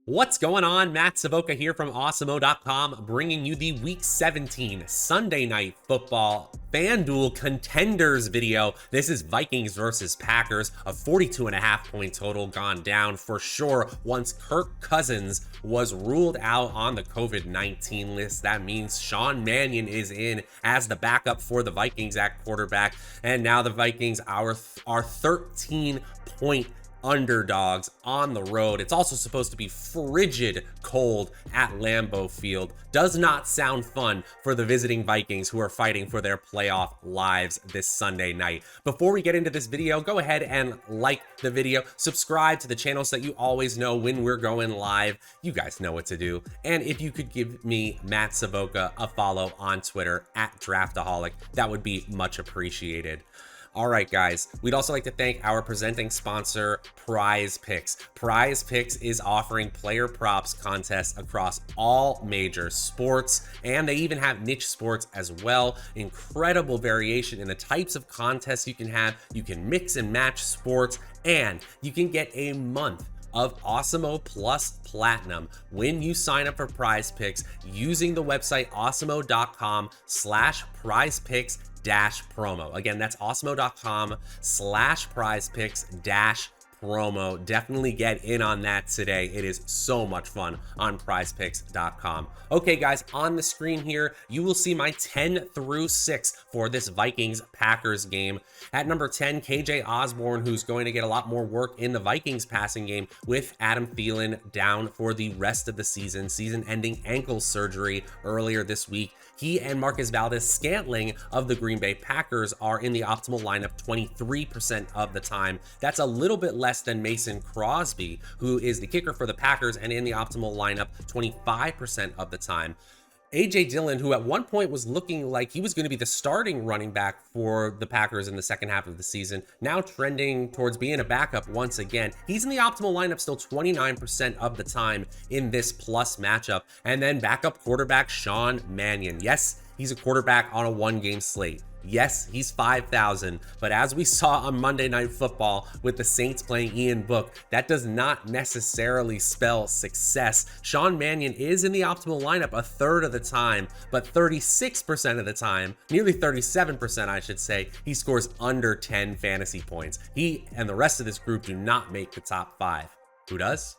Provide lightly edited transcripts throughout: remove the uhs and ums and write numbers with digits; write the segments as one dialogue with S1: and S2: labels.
S1: What's going on? Matt Savoca here from Awesemo.com, bringing you the Week 17 Sunday Night Football FanDuel Contenders video. This is Vikings versus Packers, a 42.5 point total gone down for sure once Kirk Cousins was ruled out on the COVID-19 list. That means Sean Mannion is in as the backup for the Vikings at quarterback, and now the Vikings are 13-point underdogs on the road. It's also supposed to be frigid cold at Lambeau Field. Does not sound fun for the visiting Vikings who are fighting for their playoff lives this Sunday night. Before we get into this video, go ahead and like the video, subscribe to the channel so that you always know when we're going live. You guys know what to do. And if you could give me, Matt Savoca, a follow on Twitter at Draftaholic, that would be much appreciated. All right, guys, we'd also like to thank our presenting sponsor, Prize Picks. Prize Picks is offering player props contests across all major sports, and they even have niche sports as well. Incredible variation in the types of contests you can have. You can mix and match sports, and you can get a month of Awesemo Plus Platinum when you sign up for Prize Picks using the website awesemo.com/prizepicks-promo. Again, that's awesemo.com/prizepicks-promo. Definitely get in on that today. It is so much fun on prizepicks.com. Okay, guys, on the screen here, you will see my 10 through 6 for this Vikings Packers game. At number 10, KJ Osborne, who's going to get a lot more work in the Vikings passing game with Adam Thielen down for the rest of the season-ending ankle surgery earlier this week. He and Marcus Valdes-Scantling of the Green Bay Packers are in the optimal lineup 23% of the time. That's a little bit less than Mason Crosby, who is the kicker for the Packers and in the optimal lineup 25% of the time. A.J. Dillon, who at one point was looking like he was going to be the starting running back for the Packers in the second half of the season, now trending towards being a backup once again. He's in the optimal lineup still 29% of the time in this plus matchup. And then backup quarterback Sean Mannion. Yes, he's a quarterback on a one-game slate. Yes, he's 5,000, but as we saw on Monday Night Football with the Saints playing Ian Book, that does not necessarily spell success. Sean Mannion is in the optimal lineup a third of the time, but 36% of the time, nearly 37% I should say, he scores under 10 fantasy points. He and the rest of this group do not make the top 5. Who does?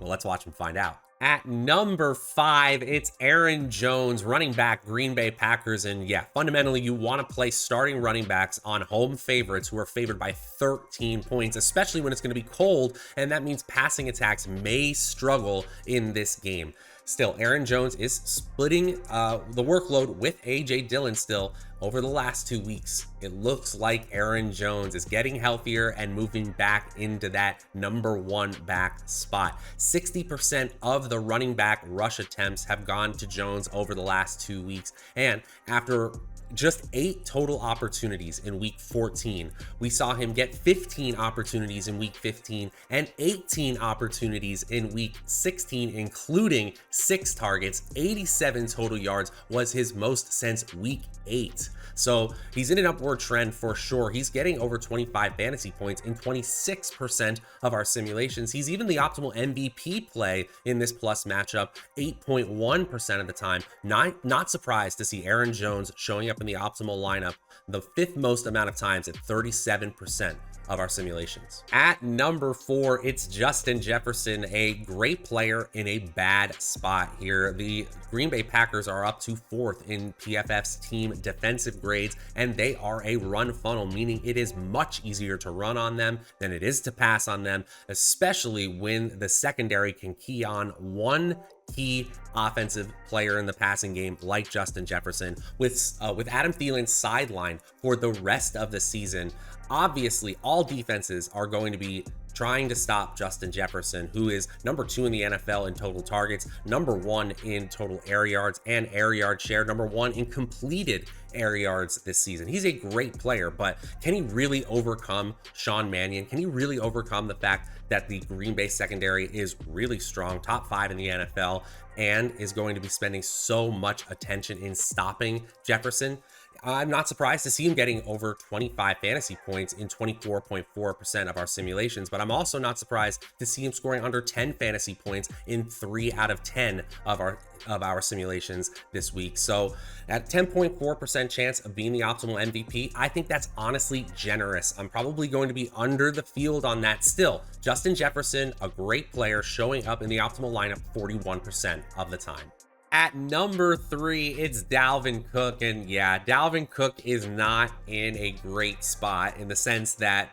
S1: Well, let's watch him find out. At number 5, it's Aaron Jones, running back, Green Bay Packers. And yeah, fundamentally, you want to play starting running backs on home favorites who are favored by 13 points, especially when it's going to be cold. And that means passing attacks may struggle in this game. Still, Aaron Jones is splitting the workload with A.J. Dillon still over the last 2 weeks. It looks like Aaron Jones is getting healthier and moving back into that number 1 back spot. 60% of the running back rush attempts have gone to Jones over the last 2 weeks. And after just 8 total opportunities in week 14. We saw him get 15 opportunities in week 15 and 18 opportunities in week 16, including 6 targets. 87 total yards was his most since week 8. So he's in an upward trend for sure. He's getting over 25 fantasy points in 26% of our simulations. He's even the optimal MVP play in this plus matchup, 8.1% of the time. Not surprised to see Aaron Jones showing up in the optimal lineup the 5th most amount of times at 37% of our simulations. At number 4, it's Justin Jefferson, a great player in a bad spot here. The Green Bay Packers are up to 4th in PFF's team defensive grades, and they are a run funnel, meaning it is much easier to run on them than it is to pass on them, especially when the secondary can key on one key offensive player in the passing game like Justin Jefferson. With Adam Thielen sidelined for the rest of the season, obviously all defenses are going to be trying to stop Justin Jefferson, who is number 2 in the NFL in total targets, number 1 in total air yards and air yard share, number 1 in completed air yards this season. He's a great player, but can he really overcome Sean Mannion? Can he really overcome the fact that the Green Bay secondary is really strong, top 5 in the NFL, and is going to be spending so much attention in stopping Jefferson? I'm not surprised to see him getting over 25 fantasy points in 24.4% of our simulations, but I'm also not surprised to see him scoring under 10 fantasy points in 3 out of 10 of our simulations this week. So at 10.4% chance of being the optimal MVP, I think that's honestly generous. I'm probably going to be under the field on that still. Justin Jefferson, a great player, showing up in the optimal lineup 41% of the time. At number 3, it's Dalvin Cook. And yeah, Dalvin Cook is not in a great spot in the sense that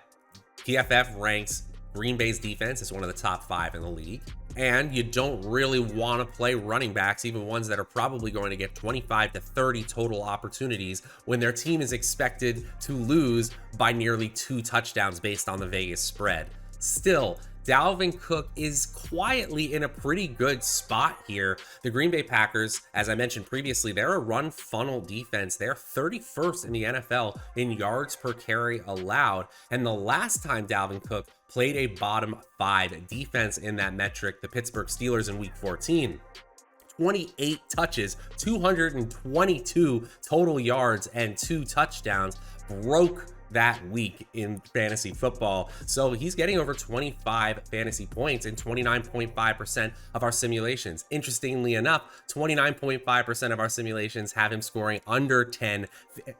S1: PFF ranks Green Bay's defense as one of the top 5 in the league. And you don't really want to play running backs, even ones that are probably going to get 25 to 30 total opportunities when their team is expected to lose by nearly 2 touchdowns based on the Vegas spread. Still, Dalvin Cook is quietly in a pretty good spot here. The Green Bay Packers, as I mentioned previously, they're a run funnel defense. They're 31st in the NFL in yards per carry allowed. And the last time Dalvin Cook played a bottom 5 defense in that metric, the Pittsburgh Steelers in week 14, 28 touches, 222 total yards, and 2 touchdowns, broke that week in fantasy football. So he's getting over 25 fantasy points in 29.5% of our simulations. Interestingly enough, 29.5% of our simulations have him scoring under 10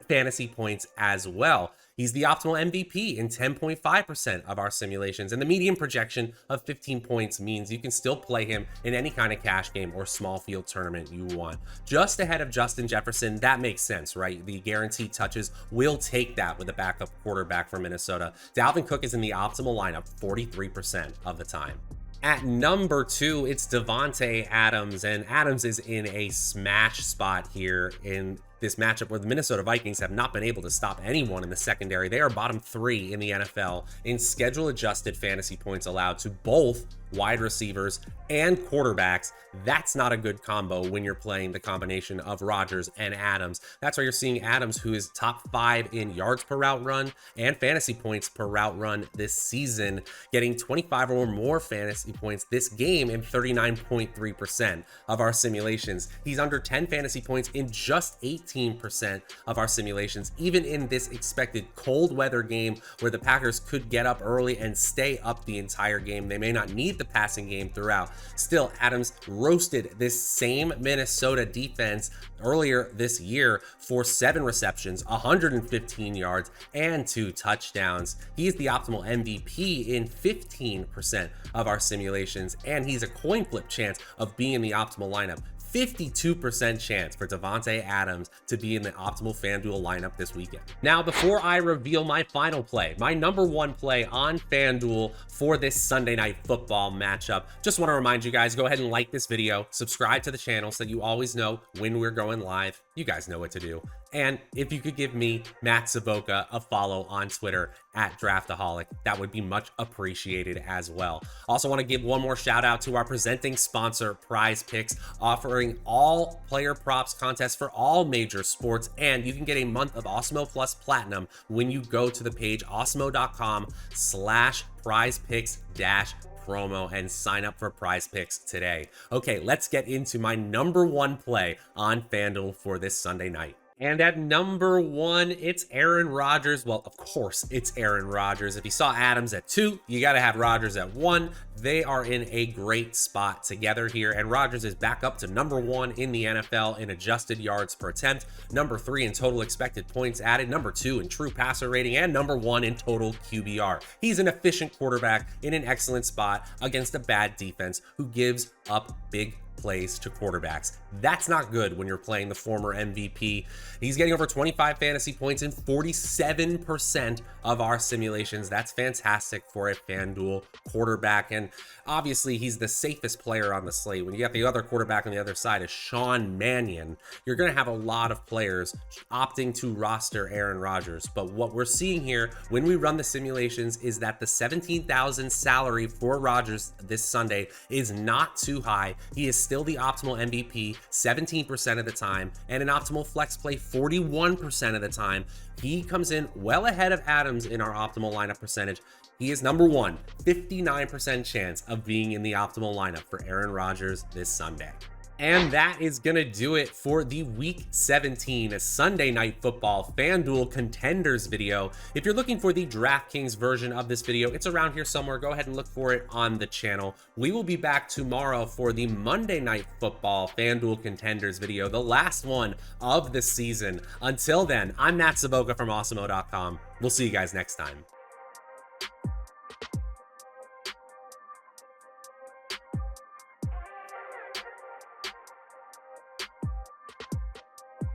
S1: fantasy points as well. He's the optimal MVP in 10.5% of our simulations, and the median projection of 15 points means you can still play him in any kind of cash game or small field tournament you want. Just ahead of Justin Jefferson, that makes sense, right? The guaranteed touches will take that with a backup quarterback from Minnesota. Dalvin Cook is in the optimal lineup 43% of the time. At number 2, it's Davante Adams, and Adams is in a smash spot here in this matchup where the Minnesota Vikings have not been able to stop anyone in the secondary. They are bottom 3 in the NFL in schedule-adjusted fantasy points allowed to both wide receivers and quarterbacks. That's not a good combo when you're playing the combination of Rodgers and Adams. That's why you're seeing Adams, who is top 5 in yards per route run and fantasy points per route run this season, getting 25 or more fantasy points this game in 39.3% of our simulations. He's under 10 fantasy points in just 18% of our simulations, even in this expected cold weather game where the Packers could get up early and stay up the entire game. They may not need the passing game throughout. Still, Adams roasted this same Minnesota defense earlier this year for 7 receptions, 115 yards, and 2 touchdowns. He's the optimal MVP in 15% of our simulations, and he's a coin flip chance of being in the optimal lineup. 52% chance for Davante Adams to be in the optimal FanDuel lineup this weekend. Now, before I reveal my final play, my number 1 play on FanDuel for this Sunday night football matchup, just want to remind you guys, go ahead and like this video, subscribe to the channel so that you always know when we're going live. You guys know what to do. And if you could give me, Matt Savoca, a follow on Twitter at Draftaholic, that would be much appreciated as well. Also want to give one more shout out to our presenting sponsor, Prize Picks, offering all player props contests for all major sports. And you can get a month of Awesemo Plus Platinum when you go to the page awesemo.com/prizepicks-promo and sign up for Prize Picks today. Okay, let's get into my number 1 play on FanDuel for this Sunday night. And at number 1, it's Aaron Rodgers. Well, of course, it's Aaron Rodgers. If you saw Adams at 2, you got to have Rodgers at 1. They are in a great spot together here, and Rodgers is back up to number 1 in the NFL in adjusted yards per attempt, number 3 in total expected points added, number 2 in true passer rating, and number 1 in total QBR. He's an efficient quarterback in an excellent spot against a bad defense who gives up big plays to quarterbacks. That's not good when you're playing the former MVP. He's getting over 25 fantasy points in 47% of our simulations. That's fantastic for a FanDuel quarterback. And obviously, he's the safest player on the slate. When you got the other quarterback on the other side is Sean Mannion, you're going to have a lot of players opting to roster Aaron Rodgers. But what we're seeing here when we run the simulations is that the $17,000 salary for Rodgers this Sunday is not too high. He is still the optimal MVP 17% of the time, and an optimal flex play 41% of the time. He comes in well ahead of Adams in our optimal lineup percentage. He is number 1, 59% chance of being in the optimal lineup for Aaron Rodgers this Sunday. And that is going to do it for the Week 17 Sunday Night Football FanDuel Contenders video. If you're looking for the DraftKings version of this video, it's around here somewhere. Go ahead and look for it on the channel. We will be back tomorrow for the Monday Night Football FanDuel Contenders video, the last one of the season. Until then, I'm Savoca from Awesemo.com. We'll see you guys next time.